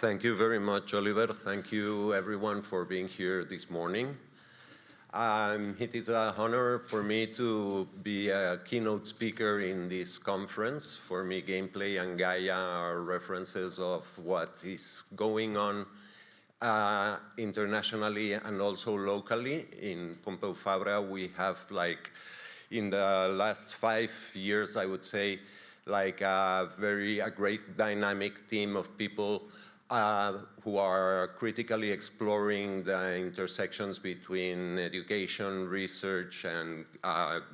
Thank you very much, Oliver. Thank you, everyone, for being here this morning. It is an honor for me to be a keynote speaker in this conference. For me, Gameplay and Gaia are references of what is going on internationally and also locally. In Pompeu Fabra, we have, in the last 5 years, I would say, a great dynamic team of people who are critically exploring the intersections between education, research, and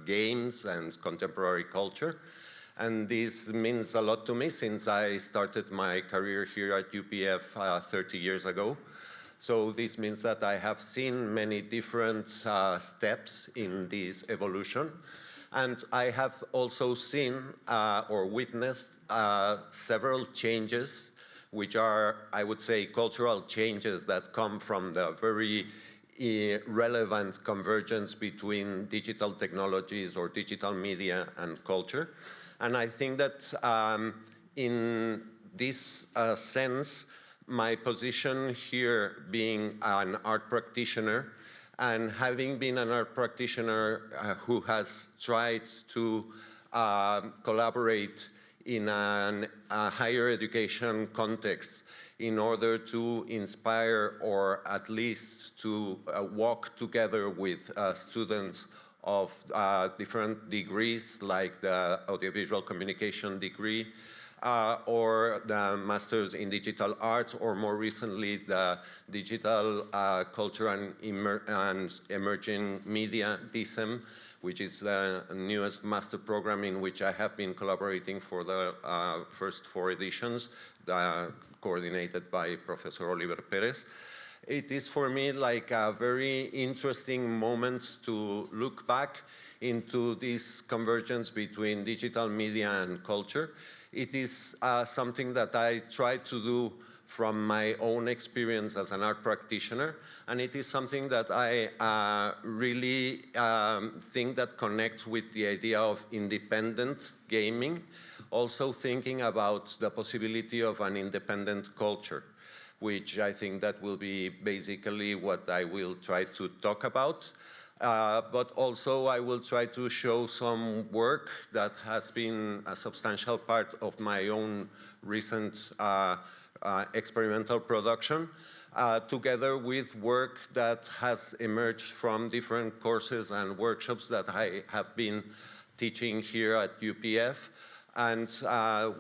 games and contemporary culture. And this means a lot to me since I started my career here at UPF 30 years ago. So this means that I have seen many different steps in this evolution. And I have also seen or witnessed several changes which are, I would say, cultural changes that come from the very relevant convergence between digital technologies or digital media and culture. And I think that in this sense, my position here being an art practitioner and having been an art practitioner who has tried to collaborate in a higher education context in order to inspire or at least to walk together with students of different degrees, like the audiovisual communication degree, or the Masters in Digital Arts, or more recently, the Digital Culture and Emerging Media, DICEM, which is the newest master program in which I have been collaborating for the first 4 editions, coordinated by Professor Roc Parés. It is for me like a very interesting moment to look back into this convergence between digital media and culture. It is something that I try to do from my own experience as an art practitioner, and it is something that I really think that connects with the idea of independent gaming, also thinking about the possibility of an independent culture, which I think that will be basically what I will try to talk about. But also I will try to show some work that has been a substantial part of my own recent experimental production, together with work that has emerged from different courses and workshops that I have been teaching here at UPF, and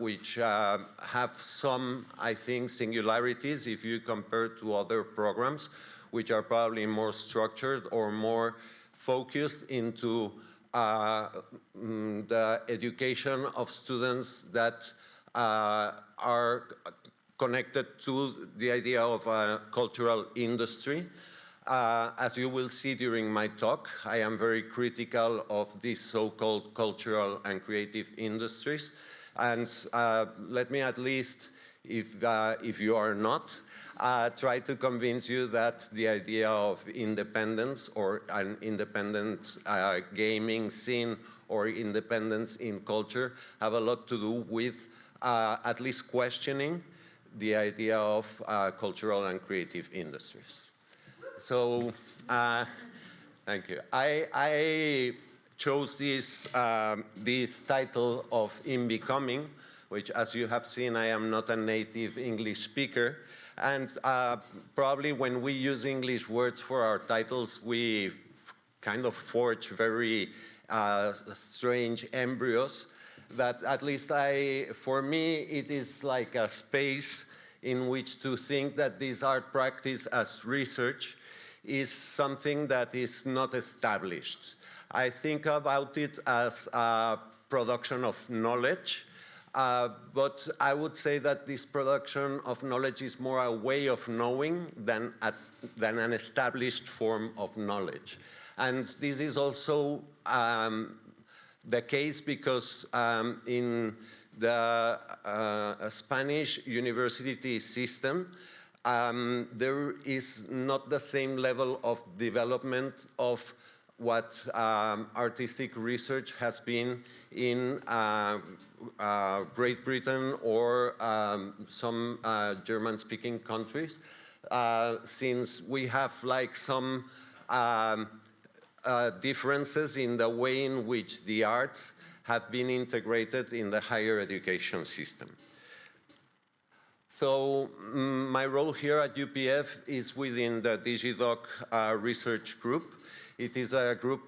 which have some, I think, singularities if you compare to other programs, which are probably more structured or more focused into the education of students that are connected to the idea of a cultural industry. As you will see during my talk, I am very critical of these so-called cultural and creative industries. And let me at least, if you are not, try to convince you that the idea of independence or an independent gaming scene or independence in culture have a lot to do with at least questioning the idea of cultural and creative industries. So, thank you. I chose this title of In Becoming, which, as you have seen, I am not a native English speaker. And probably when we use English words for our titles, we kind of forge very strange embryos that at least for me, it is like a space in which to think that this art practice as research is something that is not established. I think about it as a production of knowledge, but I would say that this production of knowledge is more a way of knowing than an established form of knowledge. And this is also the case because in the Spanish university system, there is not the same level of development of what artistic research has been in Great Britain or some German-speaking countries, since we have like some differences in the way in which the arts have been integrated in the higher education system. So my role here at UPF is within the DigiDoc research group. It is a group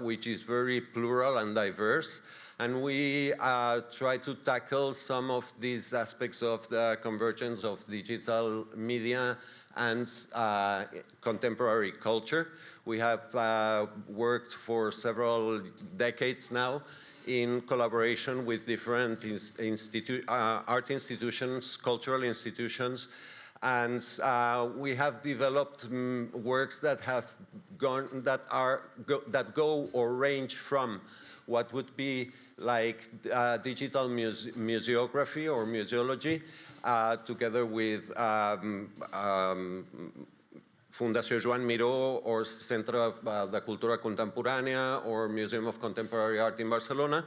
which is very plural and diverse, and we try to tackle some of these aspects of the convergence of digital media and contemporary culture. We have worked for several decades now in collaboration with different art institutions, cultural institutions, and we have developed works that have that go or range from what would be like digital museography or museology, together with Fundació Joan Miró or Centre de Cultura Contemporània or Museum of Contemporary Art in Barcelona.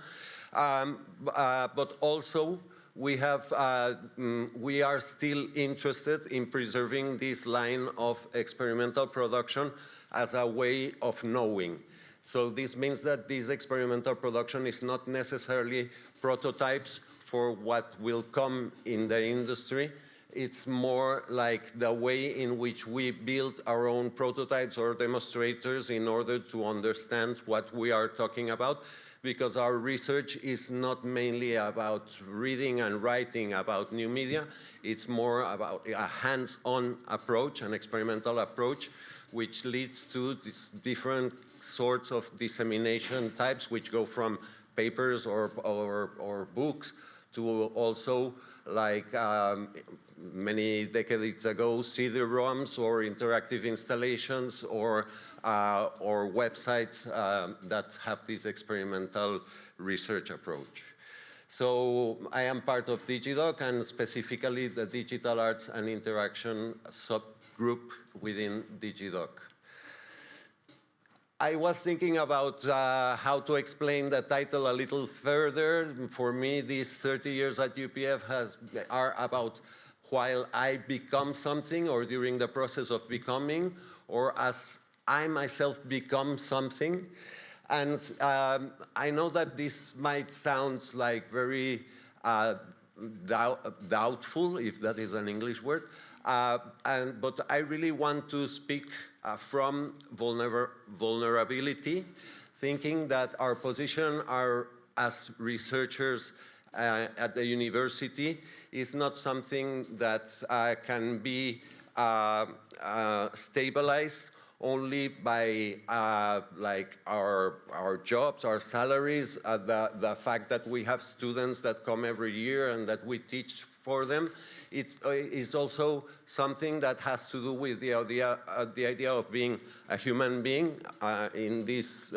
But also we are still interested in preserving this line of experimental production as a way of knowing. So this means that this experimental production is not necessarily prototypes for what will come in the industry. It's more like the way in which we build our own prototypes or demonstrators in order to understand what we are talking about, because our research is not mainly about reading and writing about new media. It's more about a hands-on approach, an experimental approach, which leads to these different sorts of dissemination types, which go from papers or books to also like many decades ago, CD-ROMs or interactive installations or websites that have this experimental research approach. So I am part of DigiDoc and specifically the Digital Arts and Interaction subgroup within DigiDoc. I was thinking about how to explain the title a little further. For me, these 30 years at UPF are about while I become something or during the process of becoming or as I myself become something. And I know that this might sound like very doubtful, if that is an English word, but I really want to speak from vulnerability, thinking that our position as researchers at the university is not something that can be stabilized only by like our jobs, our salaries, the fact that we have students that come every year and that we teach for them. It is also something that has to do with the idea of being a human being in these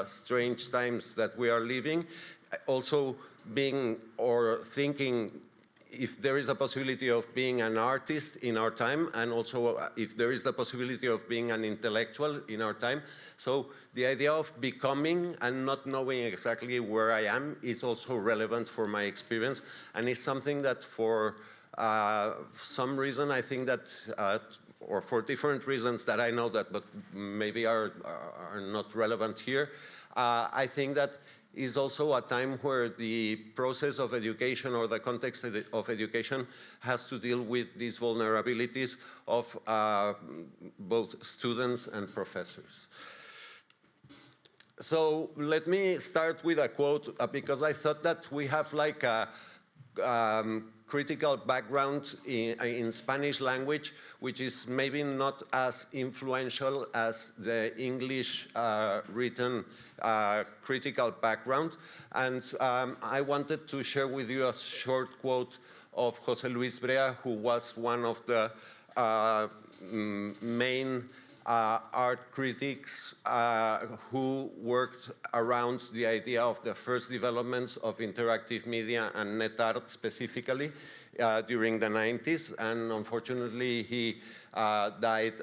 strange times that we are living. Also being or thinking if there is a possibility of being an artist in our time, and also if there is the possibility of being an intellectual in our time. So the idea of becoming and not knowing exactly where I am is also relevant for my experience, and is something that for some reason I think that, or for different reasons that I know that, but maybe are not relevant here, I think that is also a time where the process of education or the context of education has to deal with these vulnerabilities of both students and professors. So let me start with a quote, because I thought that we have like a critical background in Spanish language, which is maybe not as influential as the English written critical background. And I wanted to share with you a short quote of José Luis Brea, who was one of the main art critics who worked around the idea of the first developments of interactive media and net art specifically during the 90s. And unfortunately, he died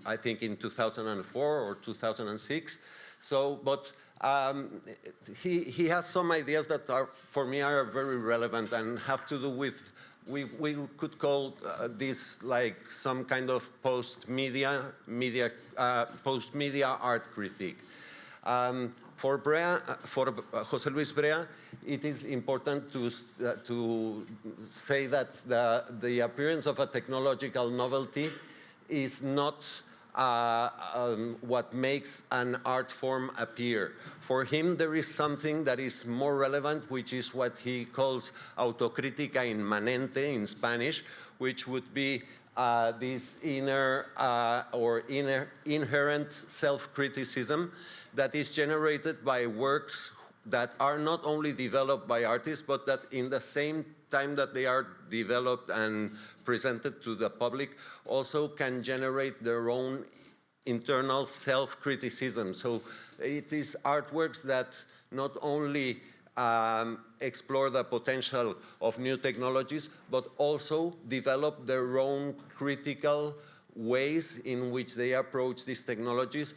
I think in 2004 or 2006. So, but he has some ideas that are, for me, are very relevant and have to do with, we could call this like some kind of post-media art critique. For José Luis Brea, it is important to say that the appearance of a technological novelty is not what makes an art form appear. For him, there is something that is more relevant, which is what he calls autocrítica inmanente in Spanish, which would be this inner or inherent self-criticism that is generated by works that are not only developed by artists, but that in the same time that they are developed and presented to the public, also can generate their own internal self-criticism. So it is artworks that not only explore the potential of new technologies, but also develop their own critical ways in which they approach these technologies.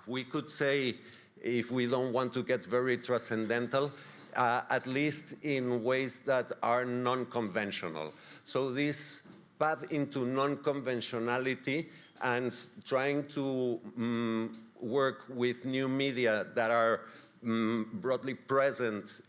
We could say, if we don't want to get very transcendental, at least in ways that are non-conventional. So this path into non-conventionality and trying to work with new media that are broadly present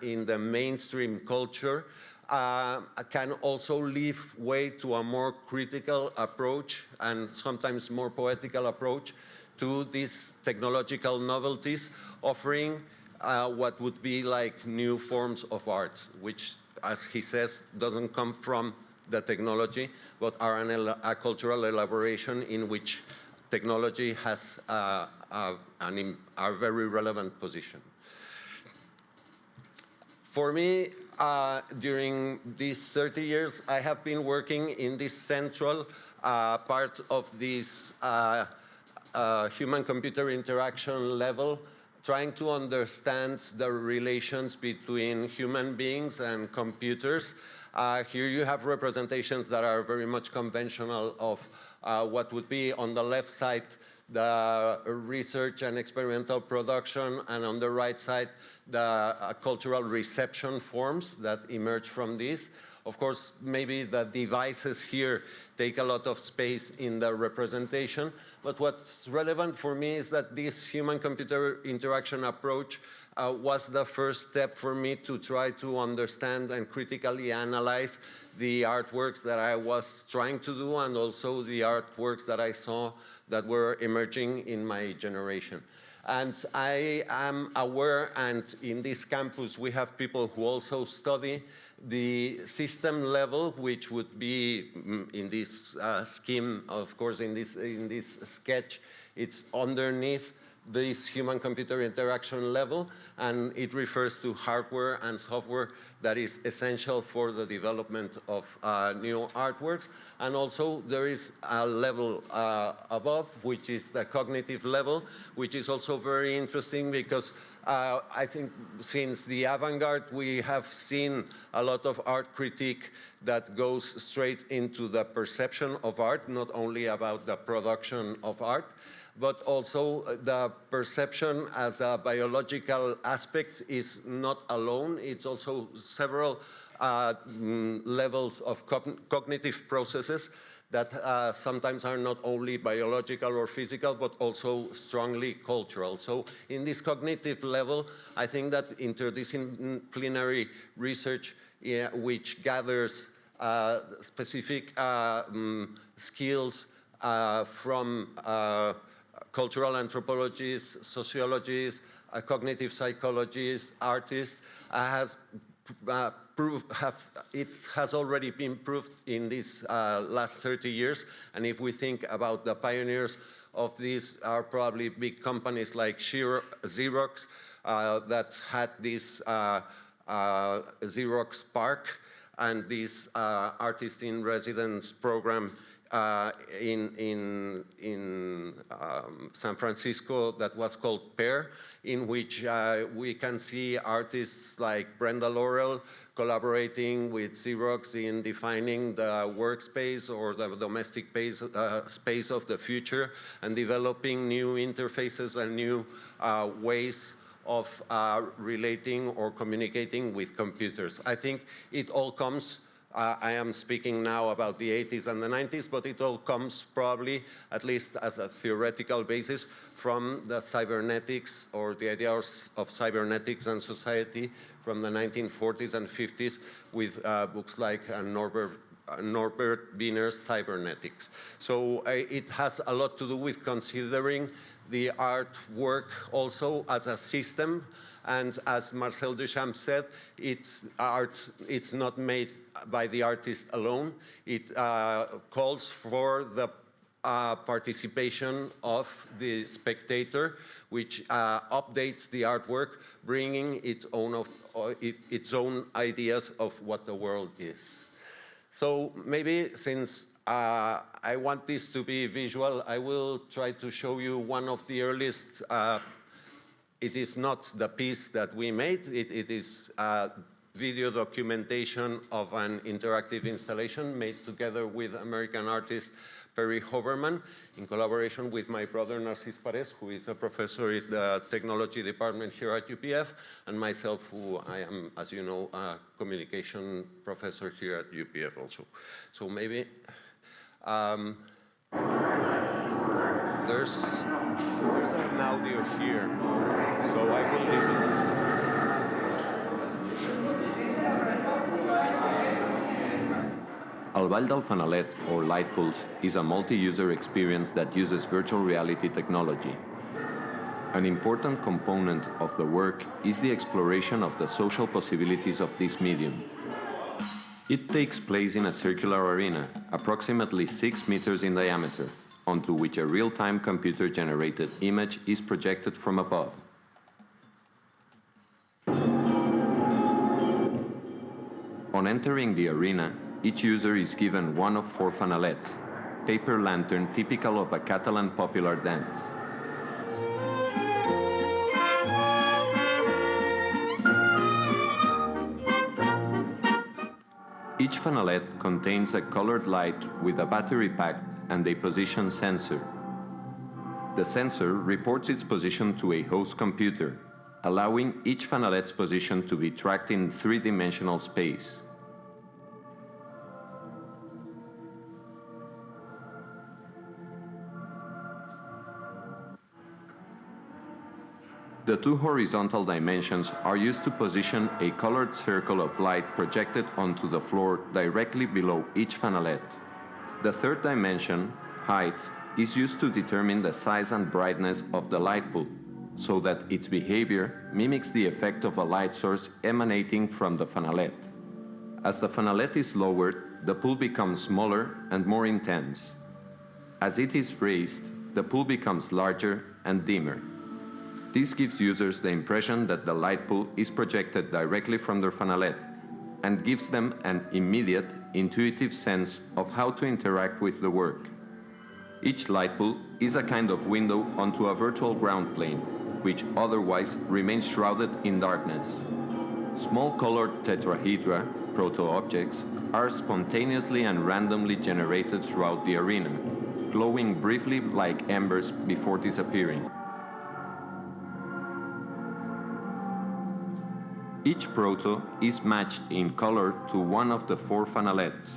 in the mainstream culture can also leave way to a more critical approach and sometimes more poetical approach to these technological novelties, offering what would be like new forms of art, which, as he says, doesn't come from the technology, but are a cultural elaboration in which technology has a very relevant position. For me, during these 30 years, I have been working in this central part of this human-computer interaction level, trying to understand the relations between human beings and computers. Here you have representations that are very much conventional of what would be on the left side the research and experimental production, and on the right side the cultural reception forms that emerge from this. Of course, maybe the devices here take a lot of space in the representation, but what's relevant for me is that this human-computer interaction approach was the first step for me to try to understand and critically analyze the artworks that I was trying to do, and also the artworks that I saw that were emerging in my generation. And I am aware, and in this campus we have people who also study the system level, which would be in this scheme, of course, in this sketch, it's underneath this human-computer interaction level, and it refers to hardware and software that is essential for the development of new artworks. And also there is a level above, which is the cognitive level, which is also very interesting because I think since the avant-garde, we have seen a lot of art critique that goes straight into the perception of art, not only about the production of art, but also the perception as a biological aspect is not alone. It's also several levels of cognitive processes that sometimes are not only biological or physical, but also strongly cultural. So in this cognitive level, I think that interdisciplinary research, which gathers specific skills from cultural anthropologists, sociologists, cognitive psychologists, artists, it has already been proved in these last 30 years. And if we think about the pioneers of these are probably big companies like Xerox that had this Xerox Park and this artist in residence program in San Francisco that was called PAIR, in which we can see artists like Brenda Laurel collaborating with Xerox in defining the workspace or the domestic space of the future and developing new interfaces and new ways of relating or communicating with computers. I think it all comes, I am speaking now about the 80s and the 90s, but it all comes probably, at least as a theoretical basis, from the cybernetics or the idea of cybernetics and society from the 1940s and 50s with books like Norbert Wiener's Cybernetics. So it has a lot to do with considering the artwork also as a system, and as Marcel Duchamp said, it's not made by the artist alone. It calls for the participation of the spectator, which updates the artwork, bringing its own ideas of what the world is. So maybe since I want this to be visual, I will try to show you one of the earliest. It is not the piece that we made. It is video documentation of an interactive installation made together with American artist Perry Hoberman in collaboration with my brother Roc Parés, who is a professor in the technology department here at UPF, and myself, who I am, as you know, a communication professor here at UPF also. So maybe there's an audio here, so I will leave it. El Ball del Fanalet, or Light Pulse, is a multi-user experience that uses virtual reality technology. An important component of the work is the exploration of the social possibilities of this medium. It takes place in a circular arena, approximately 6 meters in diameter, onto which a real-time computer-generated image is projected from above. On entering the arena, each user is given one of 4 fanalets, paper lantern typical of a Catalan popular dance. Each fanalet contains a colored light with a battery pack and a position sensor. The sensor reports its position to a host computer, allowing each fanalet's position to be tracked in 3-dimensional space. The 2 horizontal dimensions are used to position a colored circle of light projected onto the floor directly below each fanalet. The 3rd dimension, height, is used to determine the size and brightness of the light bulb, so that its behavior mimics the effect of a light source emanating from the fanalet. As the fanalet is lowered, the pull becomes smaller and more intense. As it is raised, the pull becomes larger and dimmer. This gives users the impression that the light pull is projected directly from their fanalet and gives them an immediate, intuitive sense of how to interact with the work. Each light pull is a kind of window onto a virtual ground plane, which otherwise remains shrouded in darkness. Small colored tetrahedra, proto-objects, are spontaneously and randomly generated throughout the arena, glowing briefly like embers before disappearing. Each proto is matched in color to one of the 4 fanalets.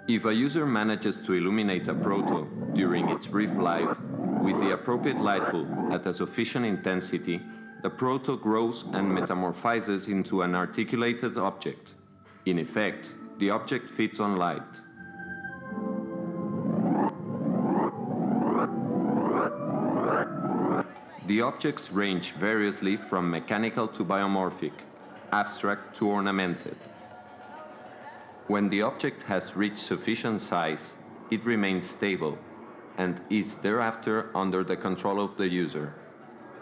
If a user manages to illuminate a proto during its brief life with the appropriate light bulb at a sufficient intensity, the proto grows and metamorphizes into an articulated object. In effect, the object feeds on light. The objects range variously from mechanical to biomorphic, abstract to ornamented. When the object has reached sufficient size, it remains stable and is thereafter under the control of the user.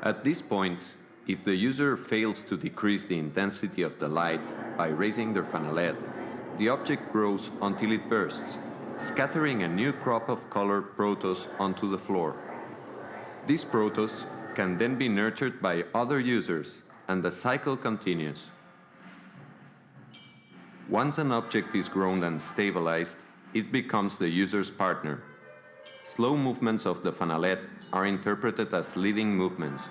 At this point, If the user fails to decrease the intensity of the light by raising their fanalet, the object grows until it bursts, scattering a new crop of colored protos onto the floor. These protos can then be nurtured by other users, and the cycle continues. Once an object is grown and stabilized, it becomes the user's partner. Slow movements of the fanalet are interpreted as leading movements,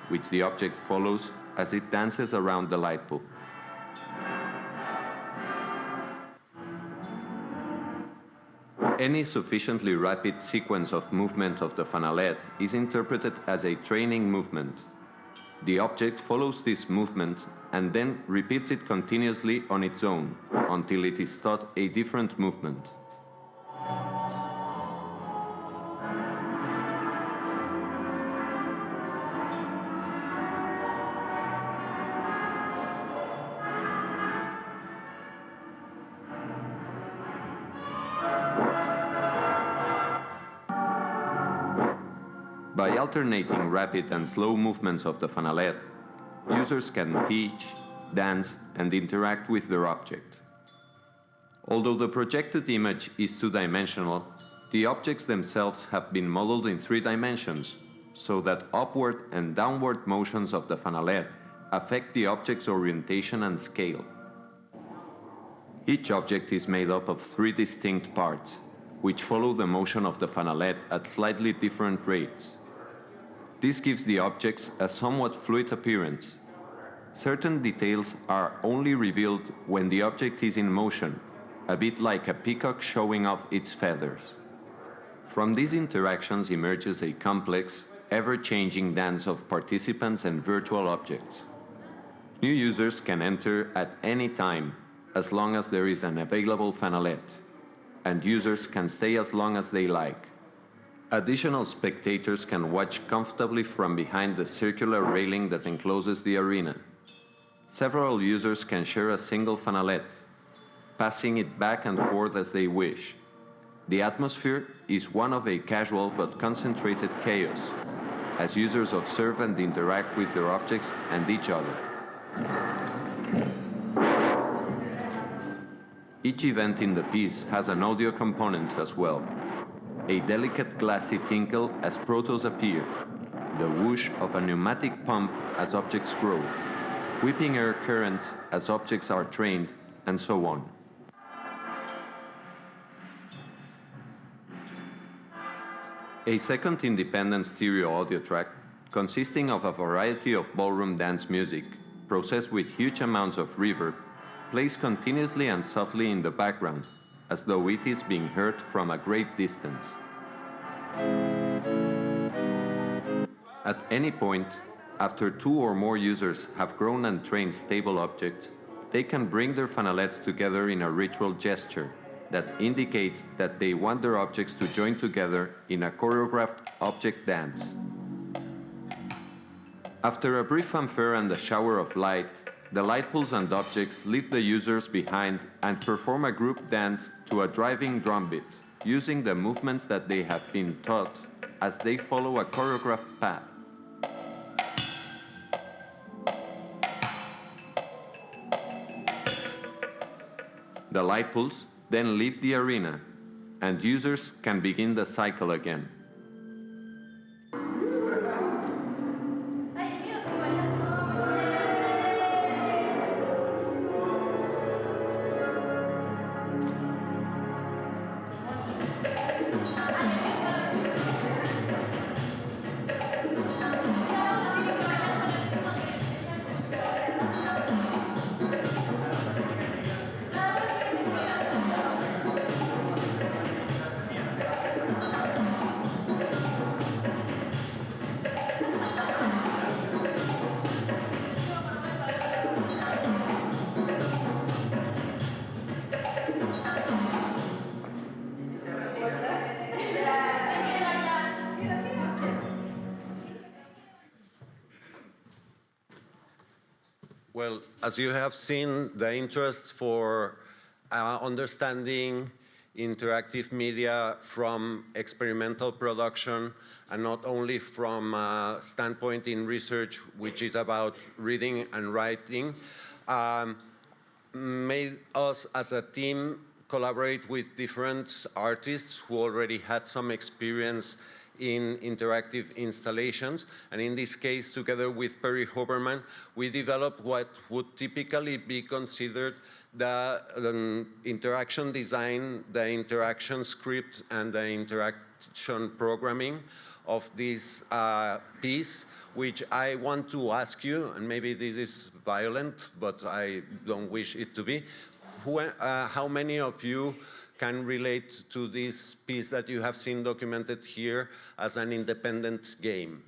which the object follows as it dances around the light bulb. Any sufficiently rapid sequence of movement of the fanalet is interpreted as a training movement. The object follows this movement and then repeats it continuously on its own until it is taught a different movement. By alternating rapid and slow movements of the fanalet, users can teach, dance, and interact with their object. Although the projected image is two-dimensional, the objects themselves have been modeled in 3 dimensions, so that upward and downward motions of the fanalet affect the object's orientation and scale. Each object is made up of 3 distinct parts, which follow the motion of the fanalet at slightly different rates. This gives the objects a somewhat fluid appearance. Certain details are only revealed when the object is in motion, a bit like a peacock showing off its feathers. From these interactions emerges a complex, ever-changing dance of participants and virtual objects. New users can enter at any time, as long as there is an available fanalet, and users can stay as long as they like. Additional spectators can watch comfortably from behind the circular railing that encloses the arena. Several users can share a single fanalet, passing it back and forth as they wish. The atmosphere is one of a casual but concentrated chaos, as users observe and interact with their objects and each other. Each event in the piece has an audio component as well. A delicate glassy tinkle as protos appear, the whoosh of a pneumatic pump as objects grow, whipping air currents as objects are trained, and so on. A second independent stereo audio track, consisting of a variety of ballroom dance music, processed with huge amounts of reverb, plays continuously and softly in the background, as though it is being heard from a great distance. At any point, after 2 or more users have grown and trained stable objects, they can bring their fanalets together in a ritual gesture that indicates that they want their objects to join together in a choreographed object dance. After a brief fanfare and a shower of light, the light poles and objects leave the users behind and perform a group dance to a driving drum beat, using the movements that they have been taught as they follow a choreographed path. The light poles then leave the arena, and users can begin the cycle again. Well, as you have seen, the interest for understanding interactive media from experimental production, and not only from a standpoint in research, which is about reading and writing, made us as a team collaborate with different artists who already had some experience in interactive installations. And in this case, together with Perry Hoberman, we developed what would typically be considered the interaction design, the interaction script, and the interaction programming of this piece, which I want to ask you, and maybe this is violent, but I don't wish it to be, how many of you can relate to this piece that you have seen documented here as an independent game?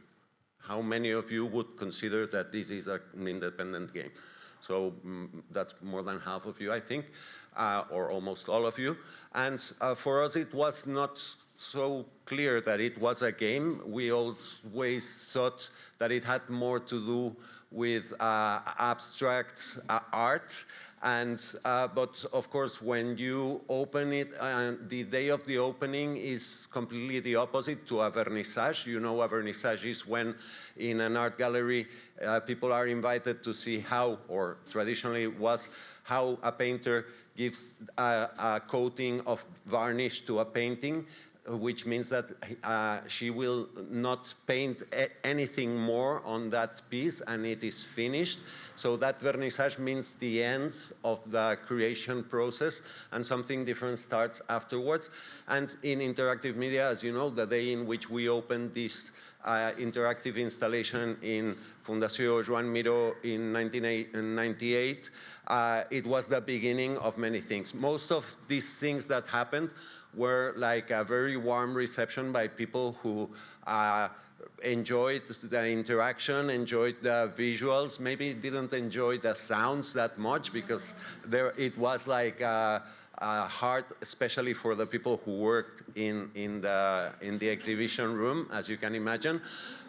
How many of you would consider that this is an independent game? So that's more than half of you, I think, or almost all of you. And for us, it was not so clear that it was a game. We always thought that it had more to do with abstract art. And, but of course, when you open it, the day of the opening is completely the opposite to a vernissage. You know, a vernissage is when in an art gallery, people are invited to see how, or traditionally was, how a painter gives a coating of varnish to a painting, which means that she will not paint anything more on that piece, and it is finished. So that vernissage means the end of the creation process, and something different starts afterwards. And in interactive media, as you know, the day in which we opened this interactive installation in Fundació Joan Miró in 1998, it was the beginning of many things. Most of these things that happened were like a very warm reception by people who enjoyed the interaction, enjoyed the visuals, maybe didn't enjoy the sounds that much because it was like hard, especially for the people who worked in the exhibition room, as you can imagine.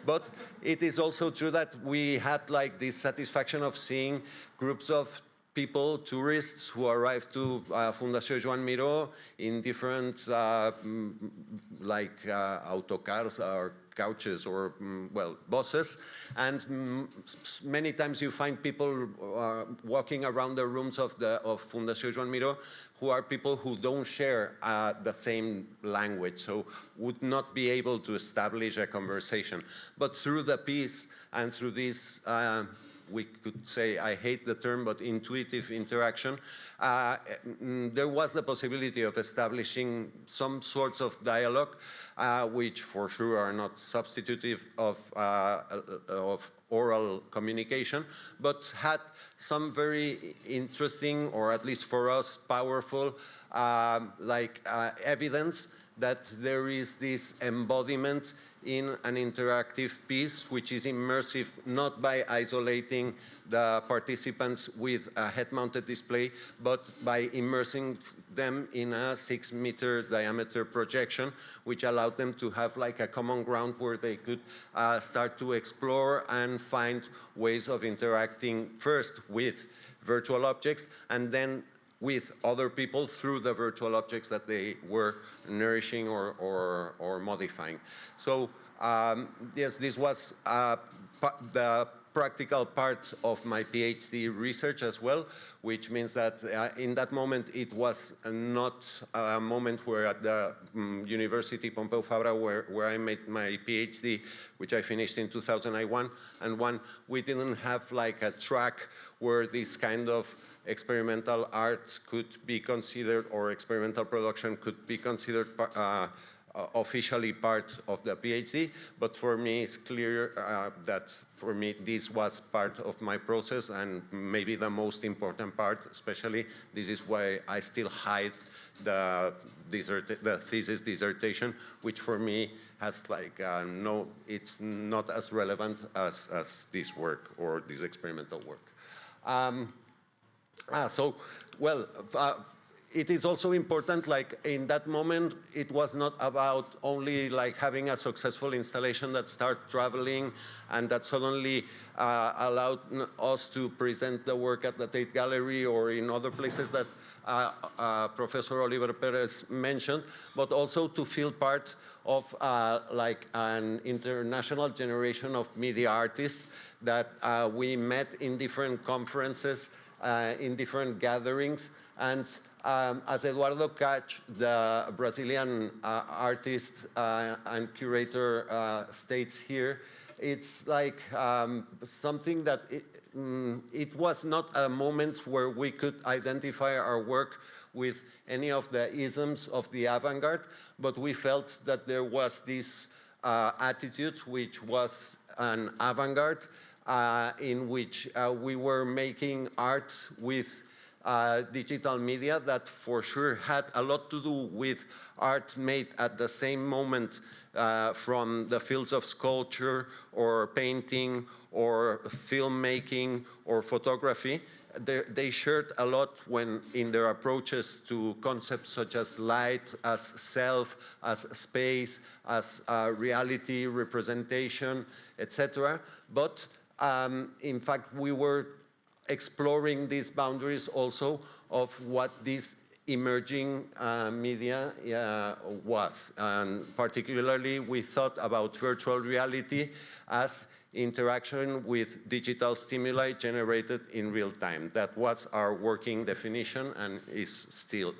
But it is also true that we had like this satisfaction of seeing groups of people, tourists who arrived to Fundació Joan Miró in different autocars or couches or, well, buses. And many times you find people walking around the rooms of Fundació Joan Miró who are people who don't share the same language, so would not be able to establish a conversation. But through the piece and through this we could say, I hate the term, but intuitive interaction, there was the possibility of establishing some sorts of dialogue, which for sure are not substitutive of oral communication, but had some very interesting, or at least for us, powerful, evidence that there is this embodiment in an interactive piece, which is immersive not by isolating the participants with a head-mounted display, but by immersing them in a 6-meter diameter projection, which allowed them to have like a common ground where they could start to explore and find ways of interacting first with virtual objects and then with other people through the virtual objects that they were nourishing or modifying. So yes, this was the practical part of my PhD research as well, which means that in that moment it was not a moment where at the University Pompeu Fabra where I made my PhD, which I finished in 2001, and we didn't have like a track where this kind of experimental art could be considered, or experimental production could be considered officially part of the PhD, but for me it's clear that for me this was part of my process and maybe the most important part, especially this is why I still hide the thesis dissertation, which for me has like no, it's not as relevant as this work or this experimental work. It is also important, like in that moment, it was not about only like having a successful installation that started traveling and that suddenly allowed us to present the work at the Tate Gallery or in other places that Professor Oliver Perez mentioned, but also to feel part of like an international generation of media artists that we met in different conferences, in different gatherings. And as Eduardo Cach, the Brazilian artist and curator states here, it's like something that it was not a moment where we could identify our work with any of the isms of the avant-garde, but we felt that there was this attitude which was an avant-garde in which we were making art with digital media that for sure had a lot to do with art made at the same moment from the fields of sculpture or painting or filmmaking or photography. They shared a lot when in their approaches to concepts such as light, as self, as space, as reality, representation, etc. But in fact, we were exploring these boundaries also of what this emerging media was. And particularly, we thought about virtual reality as interaction with digital stimuli generated in real time. That was our working definition and is still.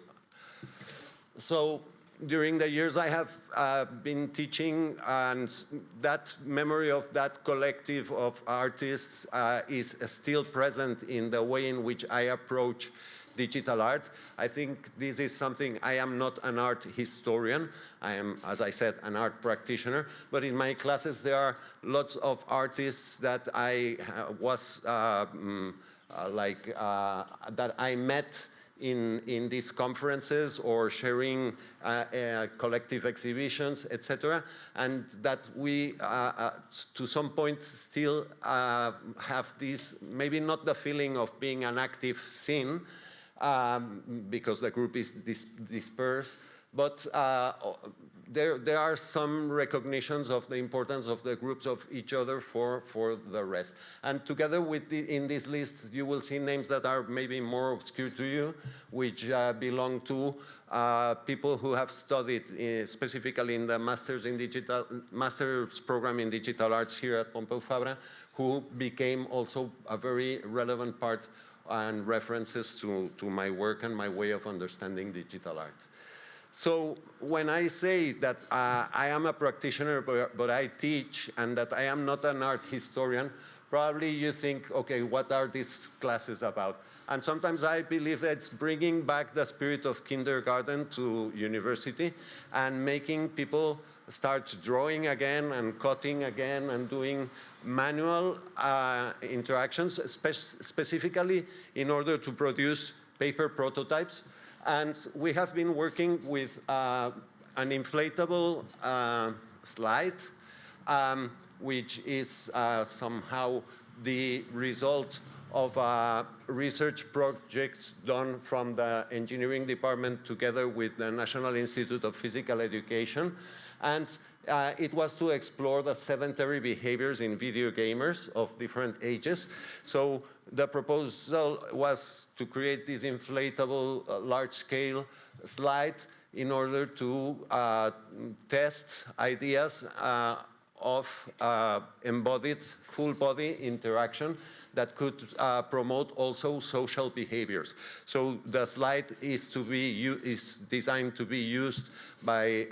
So during the years I have been teaching, and that memory of that collective of artists is still present in the way in which I approach digital art. I think this is something, I am not an art historian. I am, as I said, an art practitioner. But in my classes, there are lots of artists that I was that I met in these conferences or sharing collective exhibitions, etc. And that we, to some point, still have this, maybe not the feeling of being an active scene, because the group is dispersed, but there are some recognitions of the importance of the groups of each other for the rest. And together with in this list, you will see names that are maybe more obscure to you, which belong to people who have studied specifically in the master's program in digital arts here at Pompeu Fabra, who became also a very relevant part and references to my work and my way of understanding digital art. So when I say that I am a practitioner, but I teach, and that I am not an art historian, probably you think, okay, what are these classes about? And sometimes I believe it's bringing back the spirit of kindergarten to university and making people start drawing again and cutting again and doing manual interactions, specifically in order to produce paper prototypes. And we have been working with an inflatable slide, which is somehow the result of a research project done from the engineering department together with the National Institute of Physical Education. And it was to explore the sedentary behaviors in video gamers of different ages. So the proposal was to create this inflatable large-scale slide in order to test ideas of embodied full-body interaction that could promote also social behaviors. So the slide is designed to be used by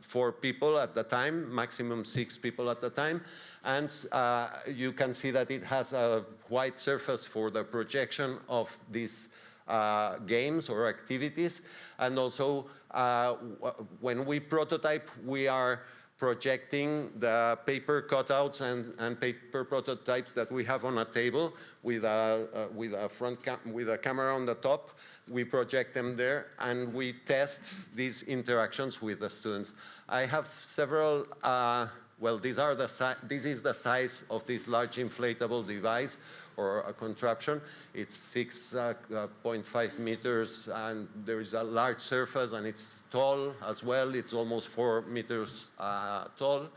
4 people at the time, maximum 6 people at the time. And you can see that it has a white surface for the projection of these games or activities. And also, when we prototype, we are projecting the paper cutouts and paper prototypes that we have on a table with a camera on the top. We project them there, and we test these interactions with the students. I have several. Well, this is the size of this large inflatable device or a contraption. It's 6.5 meters, and there is a large surface, and it's tall as well. It's almost 4 meters tall.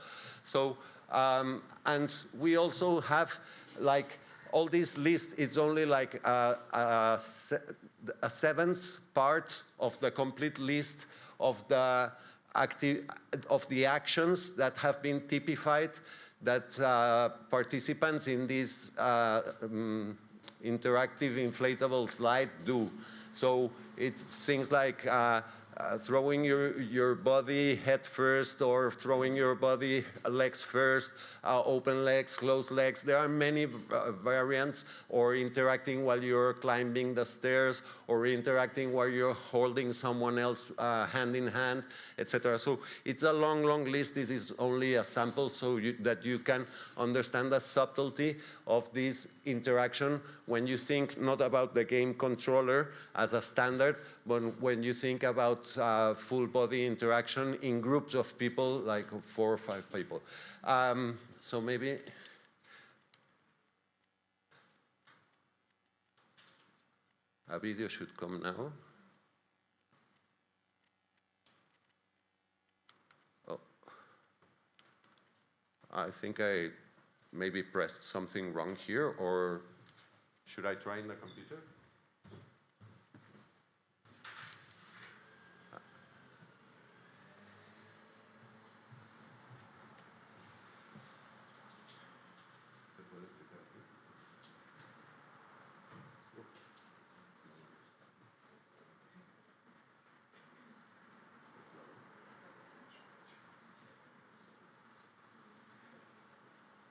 So, and we also have like all this list is only like a seventh part of the complete list of the actions that have been typified that participants in this interactive inflatable slide do. So it's things like throwing your body head first, or throwing your body legs first, open legs, closed legs. There are many variants, or interacting while you're climbing the stairs, or interacting while you're holding someone else hand in hand, etc. So it's a long, long list. This is only a sample so that you can understand the subtlety of this interaction when you think not about the game controller as a standard, but when you think about full body interaction in groups of people, like 4 or 5 people. So maybe a video should come now. Oh, I think I maybe pressed something wrong here, or should I try in the computer?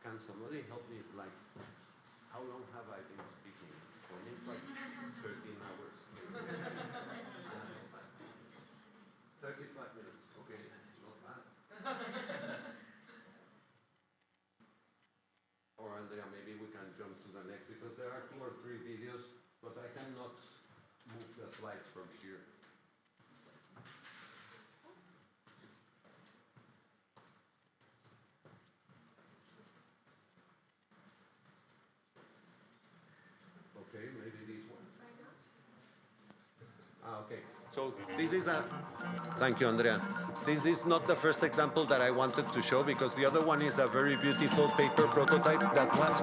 Can somebody help me? Like, how long have I been speaking? For me, it's like 13 hours. 35 minutes. Okay, not bad. Or Andrea, maybe we can jump to the next, because there are 2 or 3 videos, but I cannot move the slides from here. Okay, maybe this one. Okay, so this is a, thank you, Andrea. This is not the first example that I wanted to show, because the other one is a very beautiful paper prototype that was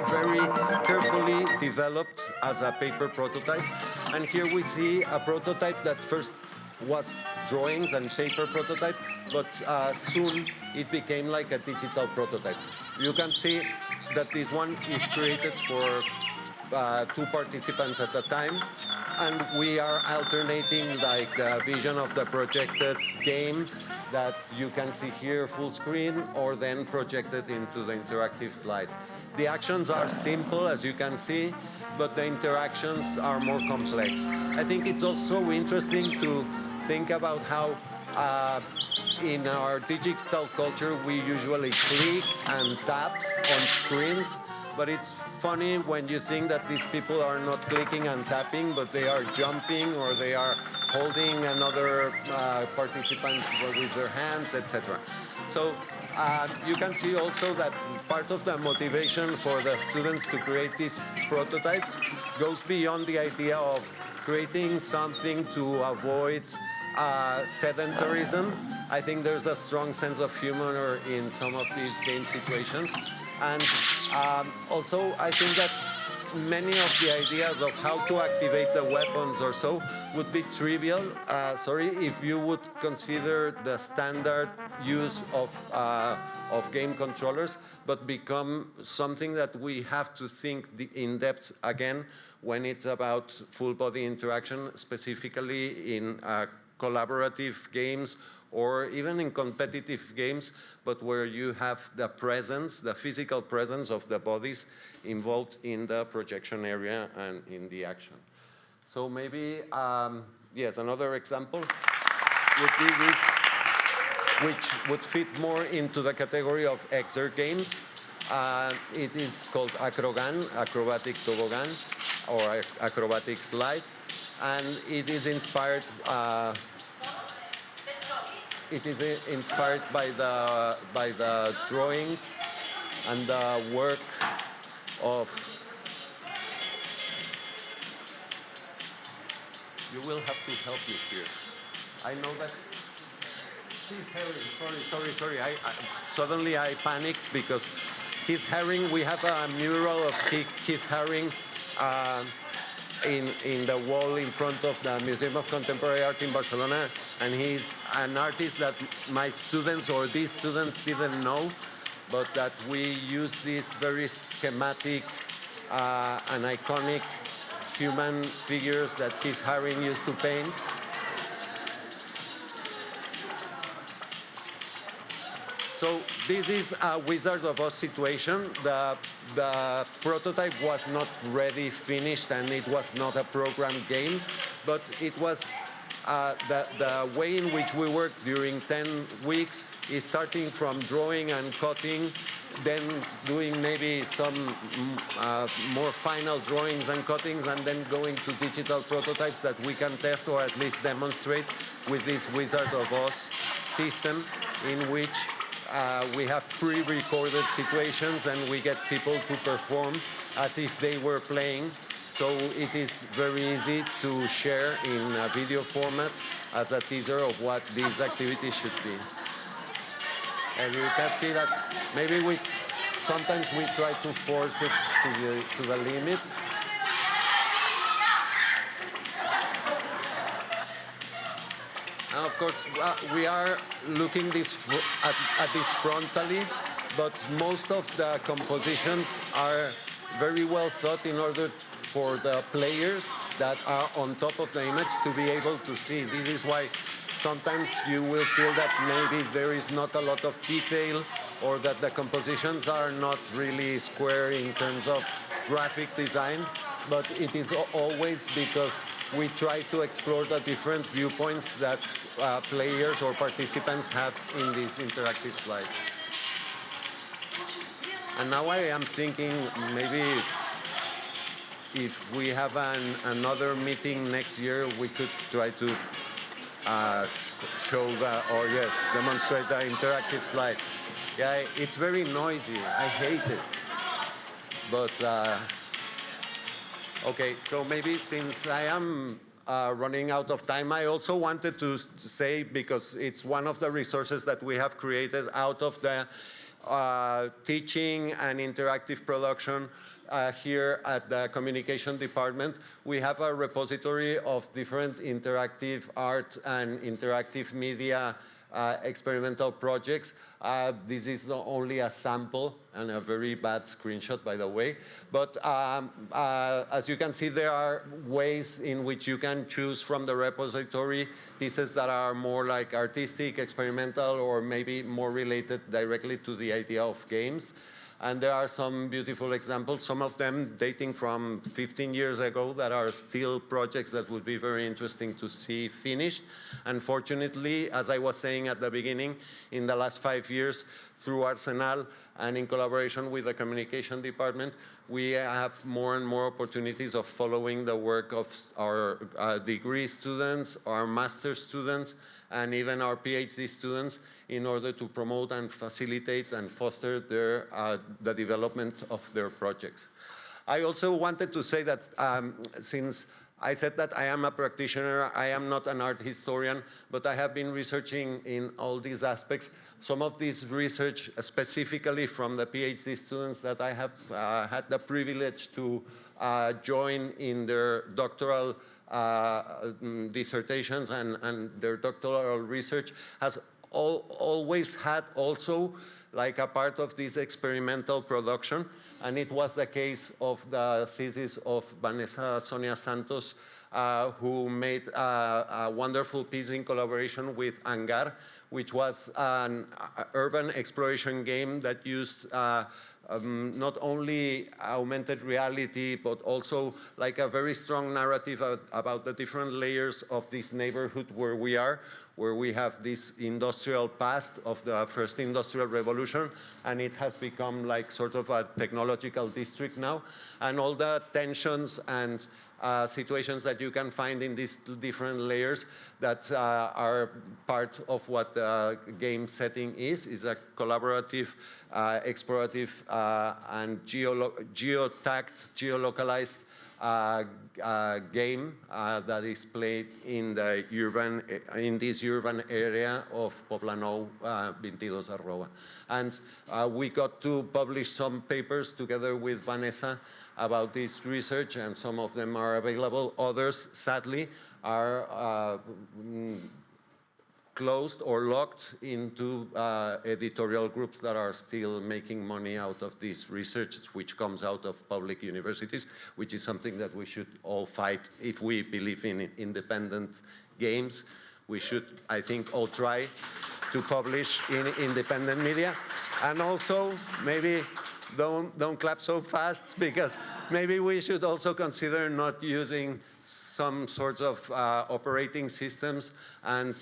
very carefully developed as a paper prototype. And here we see a prototype that first was drawings and paper prototype, but soon it became like a digital prototype. You can see that this one is created for 2 participants at a time, and we are alternating like the vision of the projected game that you can see here full screen, or then projected into the interactive slide. The actions are simple, as you can see, but the interactions are more complex. I think it's also interesting to think about how in our digital culture we usually click and tap on screens. But it's funny when you think that these people are not clicking and tapping, but they are jumping, or they are holding another participant with their hands, etc. So you can see also that part of the motivation for the students to create these prototypes goes beyond the idea of creating something to avoid sedentarism. I think there's a strong sense of humor in some of these game situations. And also, I think that many of the ideas of how to activate the weapons or so would be trivial, if you would consider the standard use of game controllers, but become something that we have to think in depth again when it's about full body interaction, specifically in collaborative games, or even in competitive games, but where you have the presence, the physical presence of the bodies involved in the projection area and in the action. So maybe, yes, another example would be this, which would fit more into the category of exert games. It is called Acrogan, acrobatic toboggan, or acrobatic slide, and it is inspired by the drawings and the work of. You will have to help me here. I know that. See, Harry, sorry. Suddenly I panicked because Keith Haring. We have a mural of Keith Haring in the wall in front of the Museum of Contemporary Art in Barcelona, and he's an artist that my students or these students didn't know, but that we use these very schematic and iconic human figures that Keith Haring used to paint. So this is a Wizard of Oz situation. The prototype was not ready, finished, and it was not a program game, but it was the way in which we worked during 10 weeks is starting from drawing and cutting, then doing maybe some more final drawings and cuttings, and then going to digital prototypes that we can test or at least demonstrate with this Wizard of Oz system, in which we have pre-recorded situations and we get people to perform as if they were playing. So it is very easy to share in a video format as a teaser of what these activities should be. And you can see that maybe sometimes we try to force it to the limit. Now, of course, we are looking at this frontally, but most of the compositions are very well thought in order for the players that are on top of the image to be able to see. This is why sometimes you will feel that maybe there is not a lot of detail, or that the compositions are not really square in terms of graphic design, but it is always because we try to explore the different viewpoints that players or participants have in this interactive slide. And now I am thinking maybe if we have another meeting next year, we could try to demonstrate the interactive slide. Yeah, it's very noisy. I hate it. But okay, so maybe since I am running out of time, I also wanted to say, because it's one of the resources that we have created out of the teaching and interactive production here at the communication department, we have a repository of different interactive art and interactive media experimental projects. This is only a sample and a very bad screenshot, by the way. But as you can see, there are ways in which you can choose from the repository pieces that are more like artistic, experimental, or maybe more related directly to the idea of games. And there are some beautiful examples, some of them dating from 15 years ago, that are still projects that would be very interesting to see finished. Unfortunately, as I was saying at the beginning, in the last 5 years, through Arsenal and in collaboration with the communication department, we have more and more opportunities of following the work of our degree students, our master students, and even our PhD students, in order to promote and facilitate and foster the development of their projects. I also wanted to say that since I said that I am a practitioner, I am not an art historian, but I have been researching in all these aspects. Some of this research, specifically from the PhD students that I have had the privilege to join in their doctoral dissertations and their doctoral research, has always had also like a part of this experimental production. And it was the case of the thesis of Vanessa Sonia Santos, who made a wonderful piece in collaboration with Angar, which was an urban exploration game that used not only augmented reality, but also like a very strong narrative about the different layers of this neighborhood where we are, where we have this industrial past of the first industrial revolution, and it has become like sort of a technological district now. And all the tensions and situations that you can find in these different layers that are part of what the game setting is a collaborative, explorative, and geolocalized game that is played in this urban area of Poblenou 22 And we got to publish some papers together with Vanessa about this research, and some of them are available. Others, sadly, are closed or locked into editorial groups that are still making money out of this research, which comes out of public universities, which is something that we should all fight. If we believe in independent games, we should, I think, all try to publish in independent media. And also, maybe don't clap so fast, because maybe we should also consider not using some sorts of operating systems and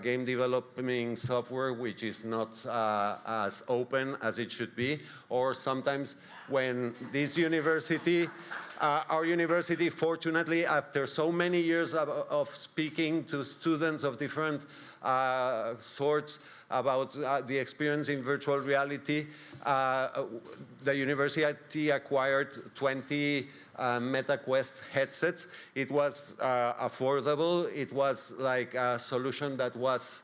game developing software which is not as open as it should be. Or sometimes when this university, our university, fortunately, after so many years of speaking to students of different sorts about the experience in virtual reality, the university acquired 20 MetaQuest headsets. It was affordable. It was like a solution that was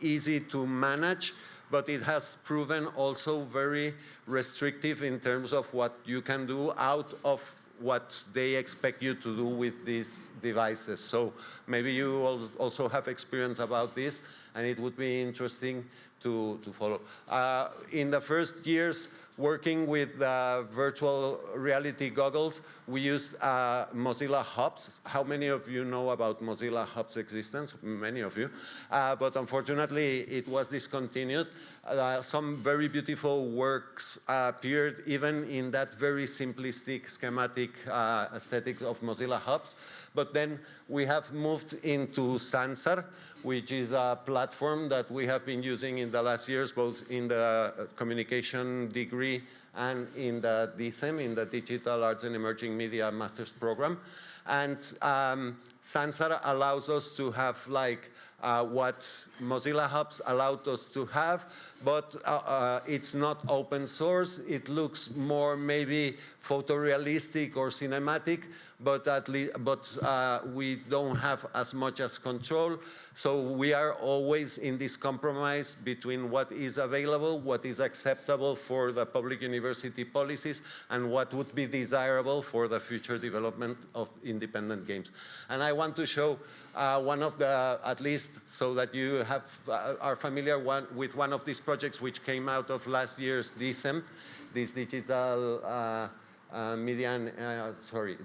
easy to manage, but it has proven also very restrictive in terms of what you can do out of what they expect you to do with these devices. So maybe you also have experience about this, and it would be interesting to follow. In the first years working with virtual reality goggles, we used Mozilla Hubs. How many of you know about Mozilla Hubs' existence? Many of you. But unfortunately, it was discontinued. Some very beautiful works appeared even in that very simplistic schematic aesthetics of Mozilla Hubs. But then we have moved into Sansar, which is a platform that we have been using in the last years, both in the communication degree and in the DSEM, in the Digital Arts and Emerging Media Master's Program. And Sansar allows us to have like what Mozilla Hubs allowed us to have, but it's not open source. It looks more maybe photorealistic or cinematic, but we don't have as much as control. So we are always in this compromise between what is available, what is acceptable for the public university policies, and what would be desirable for the future development of independent games. And I want to show one of the, at least so that you have, are familiar with one of these projects which came out of last year's DSEM, this digital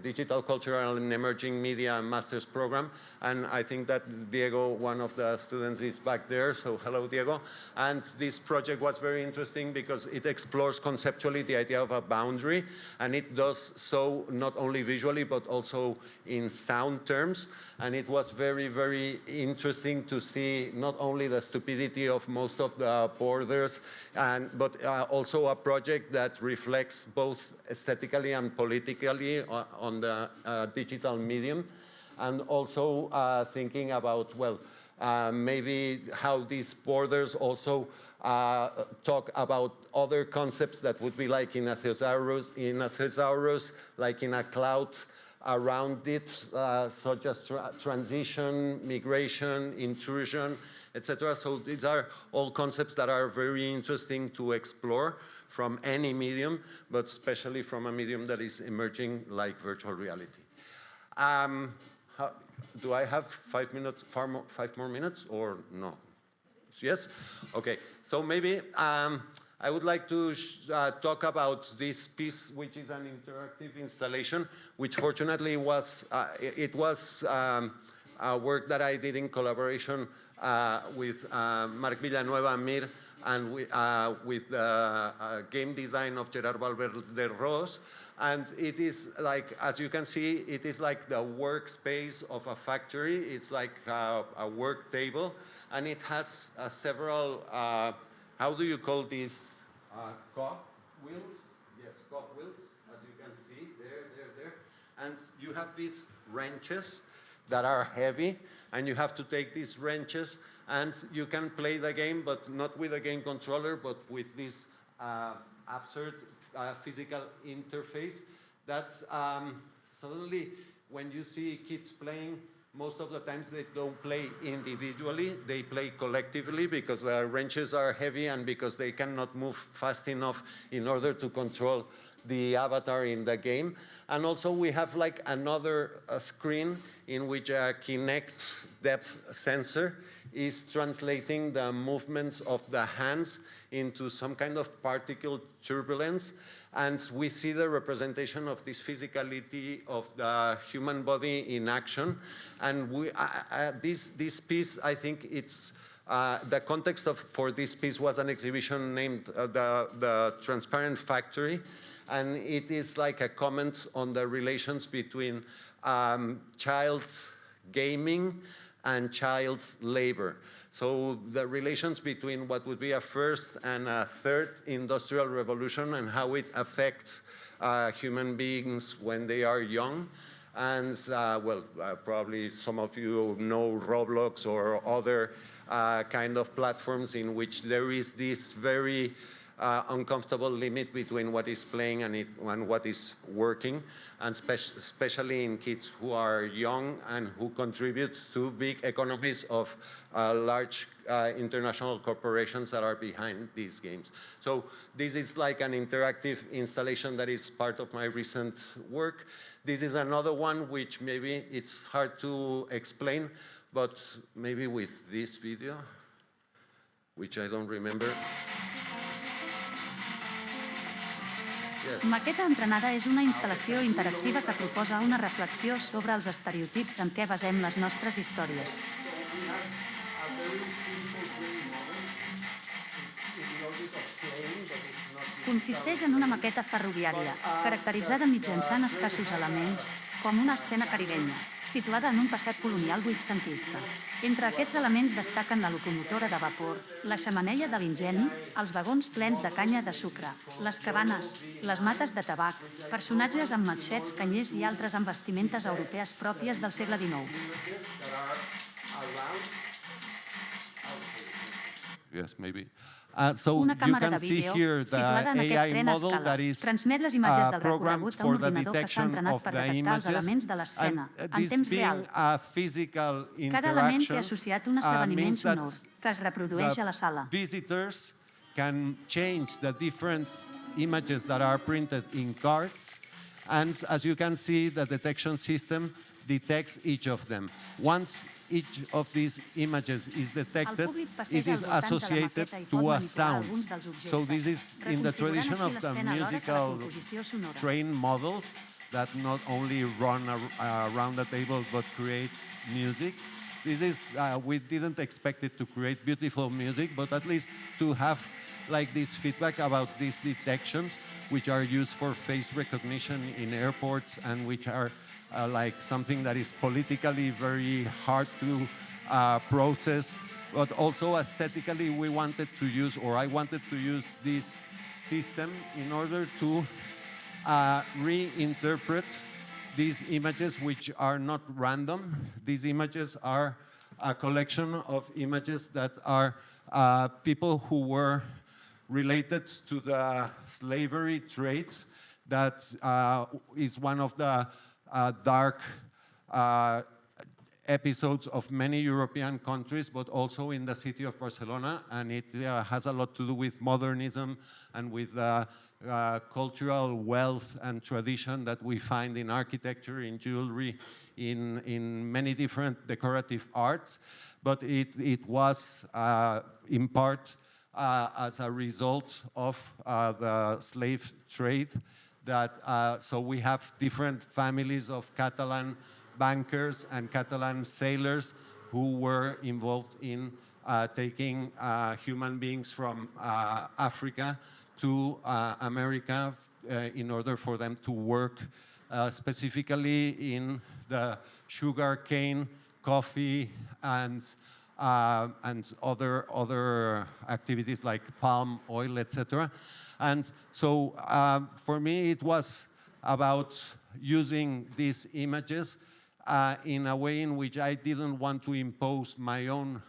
Digital Cultural and Emerging Media Master's Program. And I think that Diego, one of the students, is back there. So hello, Diego. And this project was very interesting because it explores conceptually the idea of a boundary. And it does so not only visually, but also in sound terms. And it was very, very interesting to see not only the stupidity of most of the borders, but also a project that reflects both aesthetically and politically on the digital medium. And also thinking about, well, maybe how these borders also talk about other concepts that would be like in a thesaurus, like in a cloud around it, such as transition, migration, intrusion, etc. So these are all concepts that are very interesting to explore from any medium, but especially from a medium that is emerging like virtual reality. Do I have 5 minutes, 5 more minutes, or no? Yes? Okay, so maybe I would like to talk about this piece, which is an interactive installation, which fortunately was, it was a work that I did in collaboration with Marc Villanueva Mir, and with the game design of Gerard Valverde Ros. And it is like, as you can see, it is like the workspace of a factory. It's like a work table, and it has several, how do you call these? Cog wheels? Yes, cog wheels, as you can see, there. And you have these wrenches that are heavy, and you have to take these wrenches, and you can play the game, but not with a game controller, but with this absurd physical interface that suddenly when you see kids playing, most of the times they don't play individually, they play collectively because the wrenches are heavy and because they cannot move fast enough in order to control the avatar in the game. And also we have like another screen in which a Kinect depth sensor is translating the movements of the hands into some kind of particle turbulence. And we see the representation of this physicality of the human body in action. And this piece, I think it's, the context for this piece was an exhibition named the Transparent Factory. And it is like a comment on the relations between child gaming and child labor. So the relations between what would be a first and a third industrial revolution and how it affects human beings when they are young. And probably some of you know Roblox or other kind of platforms in which there is this very uncomfortable limit between what is playing and what is working, and especially in kids who are young and who contribute to big economies of large international corporations that are behind these games. So this is like an interactive installation that is part of my recent work. This is another one which maybe it's hard to explain, but maybe with this video, which I don't remember. Maqueta entrenada és una instal·lació interactiva que proposa una reflexió sobre els estereotips en què basem les nostres històries. Consisteix en una maqueta ferroviària, caracteritzada mitjançant escassos elements, com una escena caribenya, situada en un passeig colonial vuitcentista. Entre aquests elements destaquen la locomotora de vapor, la xemeneia de l'ingeni, els vagons plens de canya de sucre, les cabanes, les mates de tabac, personatges amb matxets, canyers i altres amb vestimentes europees pròpies del segle XIX. Yes, maybe. Una càmera de vídeo, situada en aquest tren a escala, transmet les imatges del recorregut a un ordinador que s'ha entrenat per detectar els elements de l'escena, en temps real. Cada element té associat un esdeveniment sonor, que es reprodueix a la sala. Visitors can change the different images that are printed in cards, and as you can see, the detection system detects each of them. Once each of these images is detected, it is associated to a sound. So this is in the tradition of the musical train models that not only run around the table but create music. This is, we didn't expect it to create beautiful music, but at least to have like this feedback about these detections, which are used for face recognition in airports and which are like something that is politically very hard to process, but also aesthetically we wanted to use, or I wanted to use this system in order to reinterpret these images which are not random. These images are a collection of images that are people who were related to the slavery trade that is one of the dark episodes of many European countries, but also in the city of Barcelona, and it has a lot to do with modernism and with cultural wealth and tradition that we find in architecture, in jewelry, in many different decorative arts. But it was in part as a result of the slave trade. So we have different families of Catalan bankers and Catalan sailors who were involved in taking human beings from Africa to America in order for them to work specifically in the sugarcane, coffee, and other activities like palm oil, etc. And so for me, it was about using these images in a way in which I didn't want to impose my own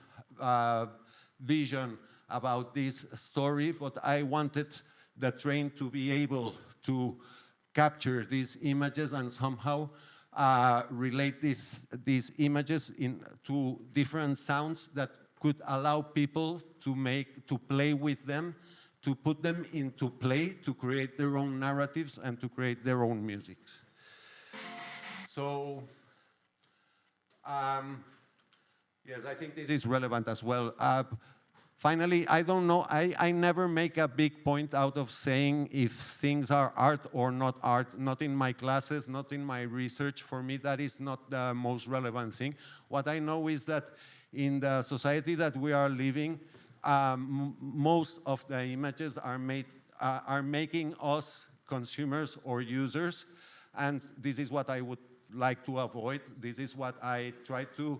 vision about this story, but I wanted the train to be able to capture these images and somehow relate these images to different sounds that could allow people to play with them, to put them into play, to create their own narratives and to create their own music. So, yes, I think this is relevant as well. Finally, I don't know, I never make a big point out of saying if things are art or not art, not in my classes, not in my research. For me, that is not the most relevant thing. What I know is that in the society that we are living, most of the images are making us consumers or users, and this is what I would like to avoid. This is what I try to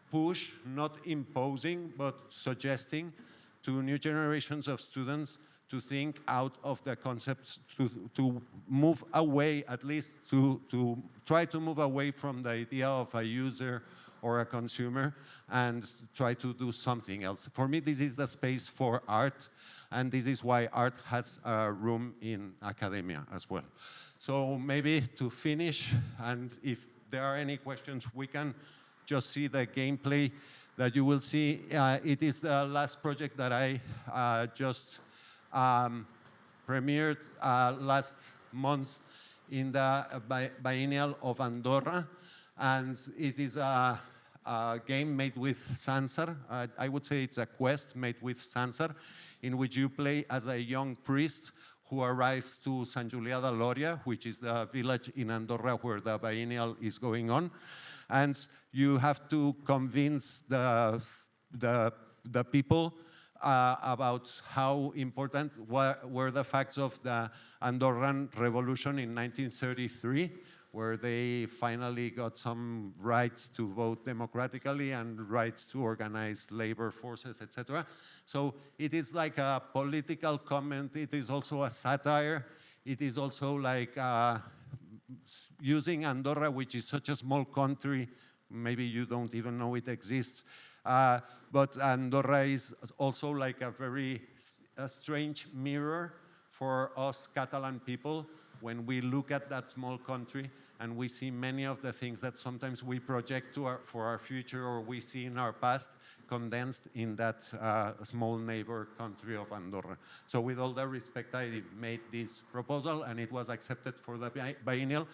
push, not imposing, but suggesting to new generations of students to think out of the concepts, to move away, at least to try to move away from the idea of a user or a consumer and try to do something else. For me, this is the space for art, and this is why art has a room in academia as well. So maybe to finish, and if there are any questions, we can just see the gameplay that you will see. It is the last project that I just premiered last month in the Biennial of Andorra, and it is a game made with Sansar. I would say it's a quest made with Sansar, in which you play as a young priest who arrives to Sant Julià de Lòria, which is the village in Andorra where the Biennial is going on. And you have to convince the people about how important were the facts of the Andorran Revolution in 1933, where they finally got some rights to vote democratically and rights to organize labor forces, etc. So it is like a political comment. It is also a satire. It is also like using Andorra, which is such a small country, maybe you don't even know it exists, but Andorra is also like a very strange mirror for us Catalan people when we look at that small country and we see many of the things that sometimes we project for our future or we see in our past condensed in that small neighbor country of Andorra. So with all the respect, I made this proposal and it was accepted for the biennial.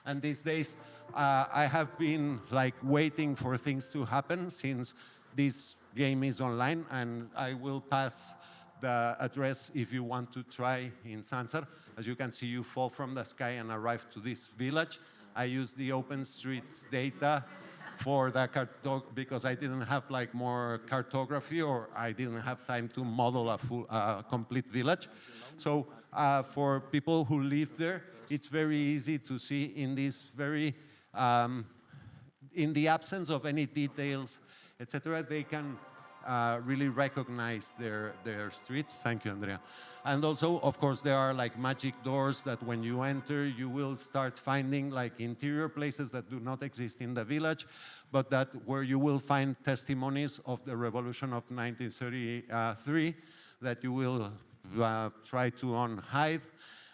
And these days, I have been like waiting for things to happen since this game is online, and I will pass the address if you want to try in Sansar. As you can see, you fall from the sky and arrive to this village. I use the OpenStreet data for the because I didn't have like more cartography, or I didn't have time to model a full, complete village. So for people who live there, it's very easy to see in this very, in the absence of any details, etc., they can really recognize their streets. Thank you, Andrea. And also, of course, there are like magic doors that when you enter, you will start finding like interior places that do not exist in the village, but that where you will find testimonies of the revolution of 1933 that you will try to unhide.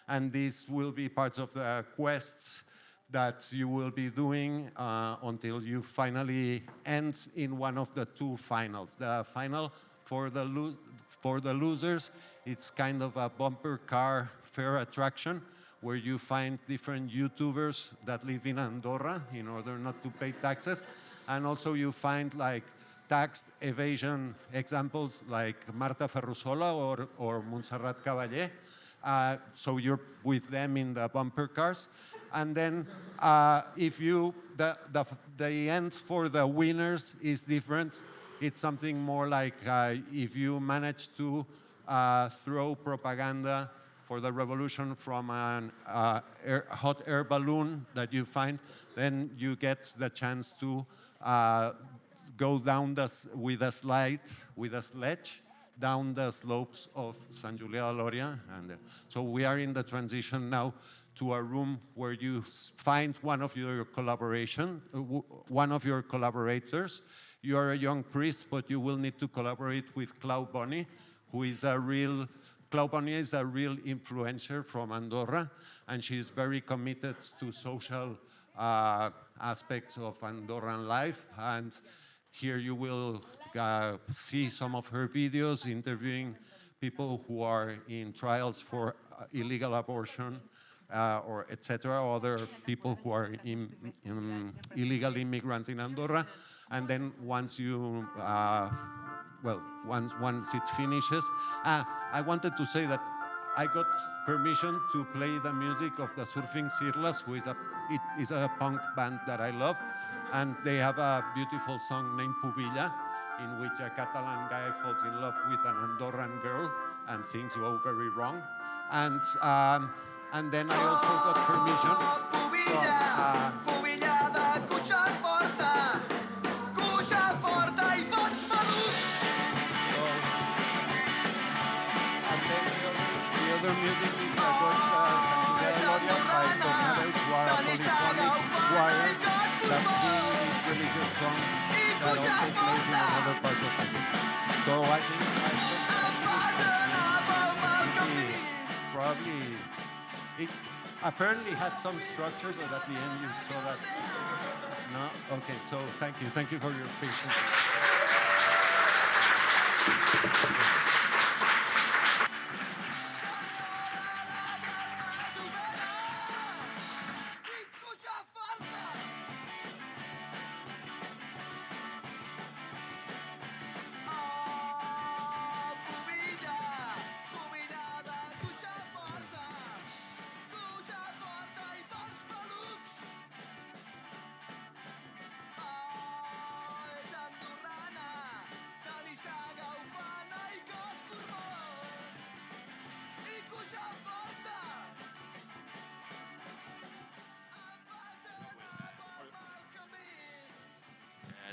And these will be parts of the quests that you will be doing until you finally end in one of the two finals. The final for the losers, it's kind of a bumper car fair attraction where you find different YouTubers that live in Andorra in order not to pay taxes. And also you find like tax evasion examples like Marta Ferrusola or Montserrat Cavaller. So you're with them in the bumper cars. And then if you, the end for the winners is different. It's something more like if you manage to throw propaganda for the revolution from a hot air balloon that you find, then you get the chance to go down with a sledge, down the slopes of Sant Julià de Lòria. And so we are in the transition now to a room where you find one of your collaborators. You are a young priest, but you will need to collaborate with Clau Bunny, who is a real Claudia is a real influencer from Andorra, and she's very committed to social aspects of Andorran life. And here you will see some of her videos interviewing people who are in trials for illegal abortion, or etc., other people who are illegal immigrants in Andorra. And then once you, once it finishes, I wanted to say that I got permission to play the music of the Surfing Sirlas, who is a punk band that I love, and they have a beautiful song named Pubilla, in which a Catalan guy falls in love with an Andorran girl, and things go very wrong. And then I also got permission from... The other music is the Gods Santidad Gloria by Tornados, who are a polyphonic choir that sing this religious song that also plays in another part of the book. So I think probably it apparently had some structure, but at the end you saw that. No? Okay, so thank you for your patience.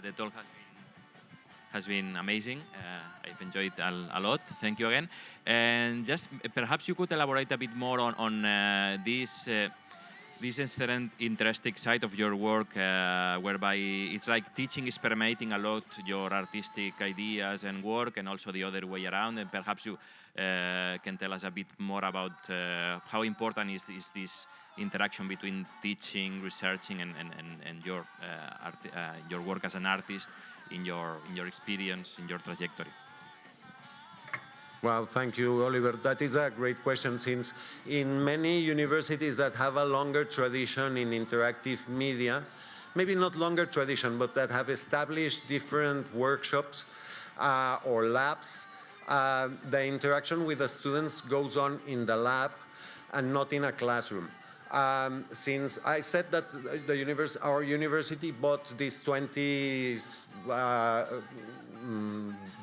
The talk has been amazing. I've enjoyed a lot. Thank you again. And just perhaps you could elaborate a bit more on this interesting side of your work, whereby it's like teaching is permeating a lot your artistic ideas and work, and also the other way around. And perhaps you can tell us a bit more about how important is this interaction between teaching, researching, and your work as an artist in your experience, in your trajectory. Well, thank you, Oliver. That is a great question, since in many universities that have a longer tradition in interactive media, maybe not longer tradition, but that have established different workshops or labs, the interaction with the students goes on in the lab and not in a classroom. Since I said that our university bought these 20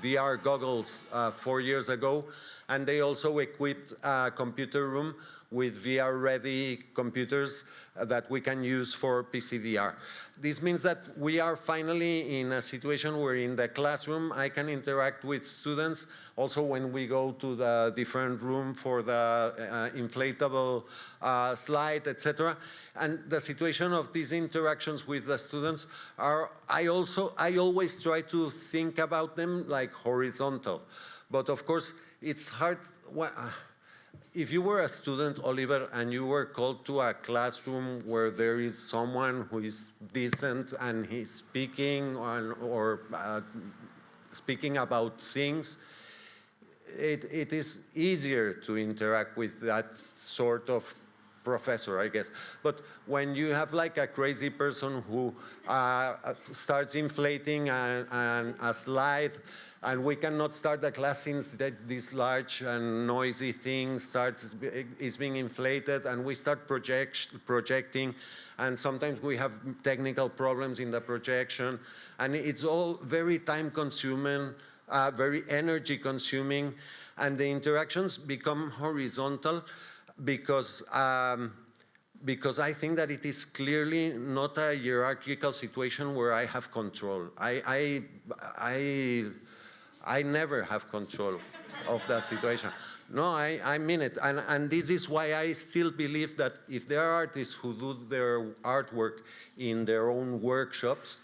VR goggles 4 years ago, and they also equipped a computer room with VR-ready computers that we can use for PCVR. This means that we are finally in a situation where in the classroom I can interact with students, also when we go to the different room for the inflatable slide, etc. And the situation of these interactions with the students are, I always try to think about them like horizontal. But of course, it's hard. If you were a student, Oliver, and you were called to a classroom where there is someone who is decent and he's speaking or speaking about things, it is easier to interact with that sort of professor, I guess. But when you have like a crazy person who starts inflating a slide, and we cannot start the class since this large and noisy thing is being inflated, and we start projecting, and sometimes we have technical problems in the projection, and it's all very time-consuming, very energy-consuming, and the interactions become horizontal because I think that it is clearly not a hierarchical situation where I have control. I never have control of that situation. No, I mean it. And this is why I still believe that if there are artists who do their artwork in their own workshops,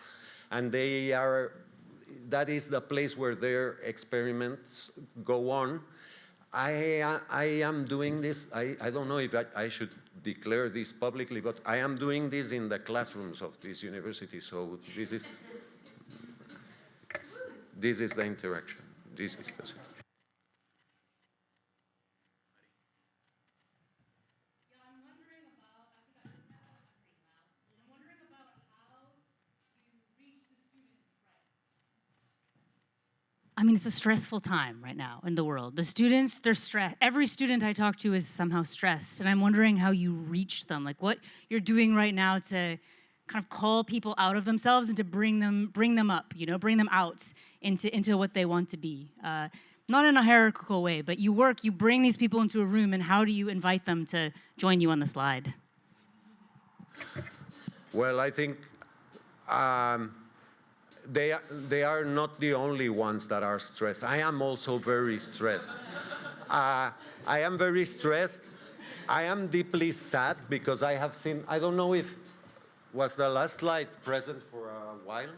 and that is the place where their experiments go on, I am doing this, I don't know if I should declare this publicly, but I am doing this in the classrooms of this university, so this is the interaction. This is the situation. I mean, it's a stressful time right now in the world. The students, they're stressed. Every student I talk to is somehow stressed, and I'm wondering how you reach them, like what you're doing right now to kind of call people out of themselves and to bring them up, you know, bring them out into what they want to be. Not in a hierarchical way, but you bring these people into a room, and how do you invite them to join you on the slide? Well, I think they are not the only ones that are stressed. I am also very stressed. I am very stressed. I am deeply sad because I have seen, I don't know if, was the last slide present for a while?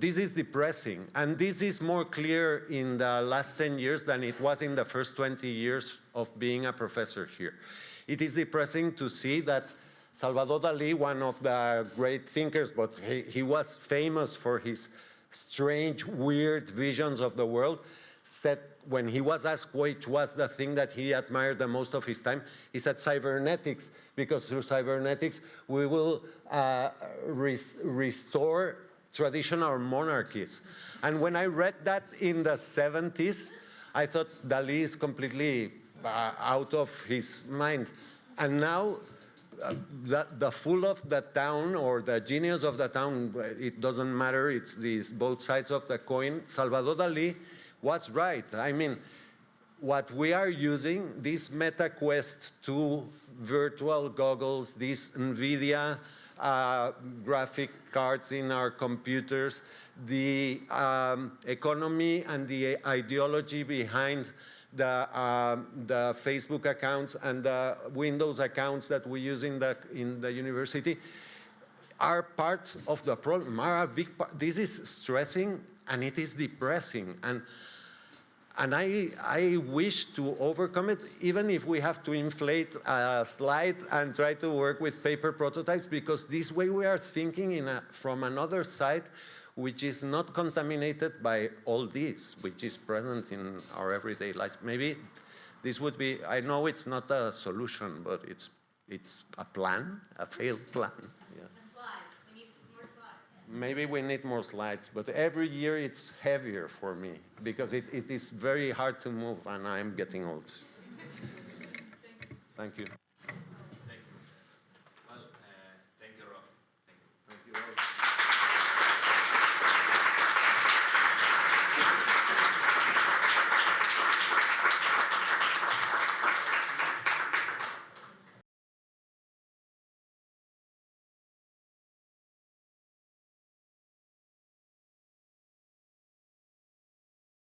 This is depressing, and this is more clear in the last 10 years than it was in the first 20 years of being a professor here. It is depressing to see that Salvador Dalí, one of the great thinkers, but he was famous for his strange, weird visions of the world, said when he was asked which was the thing that he admired the most of his time, he said cybernetics, because through cybernetics we will restore traditional monarchies. And when I read that in the 70s, I thought Dalí is completely out of his mind. And now, the fool of the town or the genius of the town, it doesn't matter, it's both sides of the coin. Salvador Dalí was right. I mean, what we are using, this MetaQuest 2 virtual goggles, this NVIDIA graphic cards in our computers, the economy and the ideology behind the Facebook accounts and the Windows accounts that we use in the university are part of the problem, are a big part. This is stressing and it is depressing. And I wish to overcome it, even if we have to inflate a slide and try to work with paper prototypes, because this way we are thinking from another side, which is not contaminated by all this, which is present in our everyday lives. Maybe this would be, I know it's not a solution, but it's a plan, a failed plan. Yeah. A slide. We need more slides. Maybe we need more slides, but every year it's heavier for me because it is very hard to move and I'm getting old. Thank you.